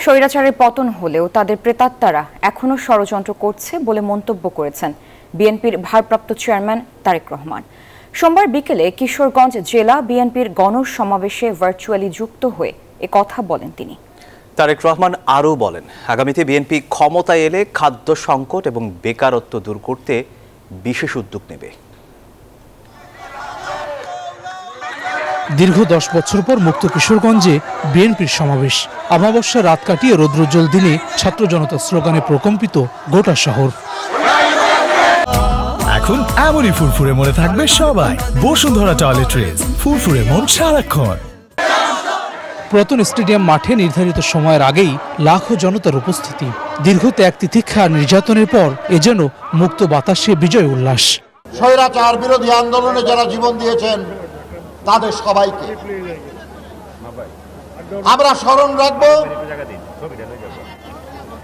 স্বৈরাচারের পতন হলেও তাদের প্রেতাত্মারা এখনো ষড়যন্ত্র করছে বলে মন্তব্য করেছেন বিএনপির ভারপ্রাপ্ত চেয়ারম্যান তারেক রহমান। সোমবার বিকেলে কিশোরগঞ্জ জেলা বিএনপির গণসমাবেশে ভার্চুয়ালি যুক্ত হয়ে একথা বলেন তিনি। তারেক রহমান আরও বলেন, আগামীতে বিএনপি ক্ষমতায় এলে খাদ্য সংকট এবং বেকারত্ব দূর করতে বিশেষ উদ্যোগ নেবে। দীর্ঘ 10 বছর পর মুক্ত কিশোরগঞ্জে বিএনপির সমাবেশ। অমাবস্যা রাত কাটিয়ে রৌদ্রোজ্জ্বল দিনে ছাত্র জনতার স্লোগানে প্রকম্পিত গোটা শহর। এখন এমনই ফুরফুরে মনে থাকবে সবাই। বসুন্ধরা টয়লেট্রিজ, ফুরফুরে মন সারাক্ষণ। পুরাতন স্টেডিয়াম মাঠে নির্ধারিত সময়ের আগেই লাখো জনতার উপস্থিতি। দীর্ঘ ত্যাগ তিতিক্ষা নির্যাতনের পর এ যেন মুক্ত বাতাসে বিজয় উল্লাস। স্বৈরাচার বিরোধী আন্দোলনে যারা জীবন দিয়েছেন তাদের সবাইকে আমরা স্মরণ রাখব।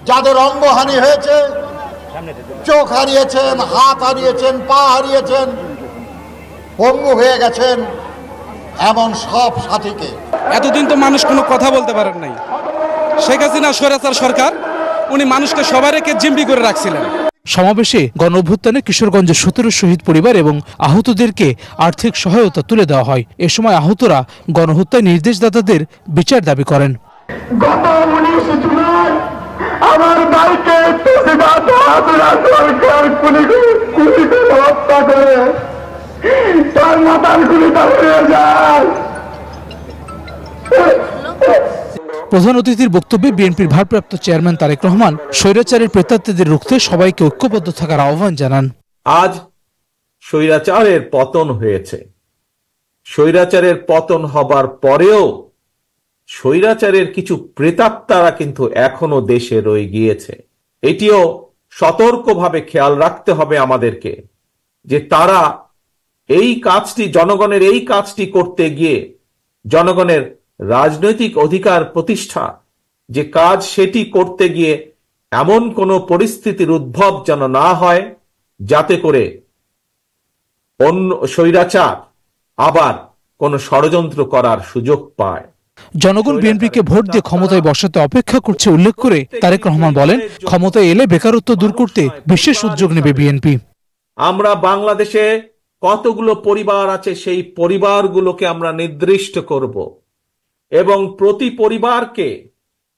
যাদের অঙ্গহানি হয়েছে, চোখ হারিয়েছেন, হাত হারিয়েছেন, পা হারিয়েছেন, পঙ্গু হয়ে গেছেন, এমন সব সাথীকে। এতদিন তো মানুষ কোনো কথা বলতে পারেন নাই। শেখ হাসিনা স্বৈরাচার সরকার, উনি মানুষকে সবাই রেখে জিম্মি করে রাখছিলেন। সমাবেশে গণঅভ্যুত্থানে কিশোরগঞ্জের 17 শহীদ পরিবার এবং আহতদেরকে আর্থিক সহায়তা তুলে দেওয়া হয়। এ সময় আহতরা গণহত্যার নির্দেশদাতাদের বিচার দাবি করেন। গত 19 জুলাই আমার ভাইকে হত্যা করে তার মাথার গুলিটা হয়ে যায়। প্রধান অতিথির বক্তব্যে বিএনপির ভারপ্রাপ্ত চেয়ারম্যান তারেক রহমান স্বৈরাচারের প্রেতাত্মাদের রুখতে সবাইকে ঐক্যবদ্ধ থাকার আহ্বান জানান। আজ স্বৈরাচারের পতন হয়েছে। স্বৈরাচারের পতন হবার পরেও স্বৈরাচারের কিছু প্রেতাত্মারা কিন্তু এখনো দেশে রয়ে গিয়েছে। এটিও সতর্কভাবে খেয়াল রাখতে হবে আমাদেরকে যে তারা এই কাজটি, জনগণের এই কাজটি করতে গিয়ে জনগণের রাজনৈতিক অধিকার প্রতিষ্ঠা যে কাজ, সেটি করতে গিয়ে এমন কোনো পরিস্থিতির উদ্ভব যেন না হয় যাতে করে অন্য স্বৈরাচার আবার কোনো ষড়যন্ত্র করার সুযোগ পায়। জনগণ বিএনপিকে ভোট দিয়ে ক্ষমতায় বসাতে অপেক্ষা করছে উল্লেখ করে তারেক রহমান বলেন, ক্ষমতায় এলে বেকারত্ব দূর করতে বিশেষ উদ্যোগ নেবে বিএনপি। আমরা বাংলাদেশে কতগুলো পরিবার আছে, সেই পরিবারগুলোকে আমরা নির্দিষ্ট করব এবং প্রতি পরিবারকে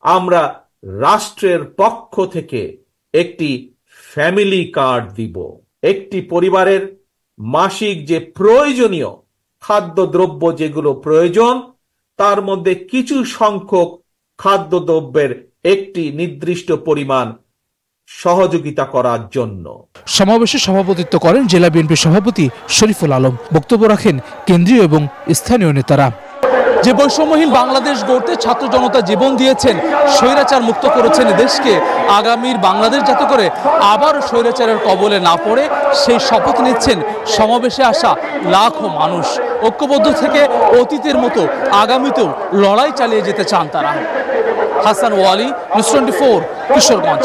আমরা রাষ্ট্রের পক্ষ থেকে একটি ফ্যামিলি কার্ড দিব। একটি পরিবারের মাসিক যে প্রয়োজনীয় খাদ্যদ্রব্য যেগুলো প্রয়োজন, তার মধ্যে কিছু সংখ্যক খাদ্যদ্রব্যের একটি নির্দিষ্ট পরিমাণ সহযোগিতা করার জন্য। সমাবেশে সভাপতিত্ব করেন জেলা বিএনপি সভাপতি শরীফুল আলম। বক্তব্য রাখেন কেন্দ্রীয় এবং স্থানীয় নেতারা। যে বৈষম্যহীন বাংলাদেশ গড়তে ছাত্র জনতা জীবন দিয়েছেন, স্বৈরাচার মুক্ত করেছেন দেশকে, আগামীর বাংলাদেশ যাতে করে আবার স্বৈরাচারের কবলে না পড়ে সেই শপথ নিচ্ছেন সমাবেশে আসা লাখো মানুষ। ঐক্যবদ্ধ থেকে অতীতের মতো আগামীতেও লড়াই চালিয়ে যেতে চান তারা। হাসান ওয়ালি, নিউজ 24, কিশোরগঞ্জ।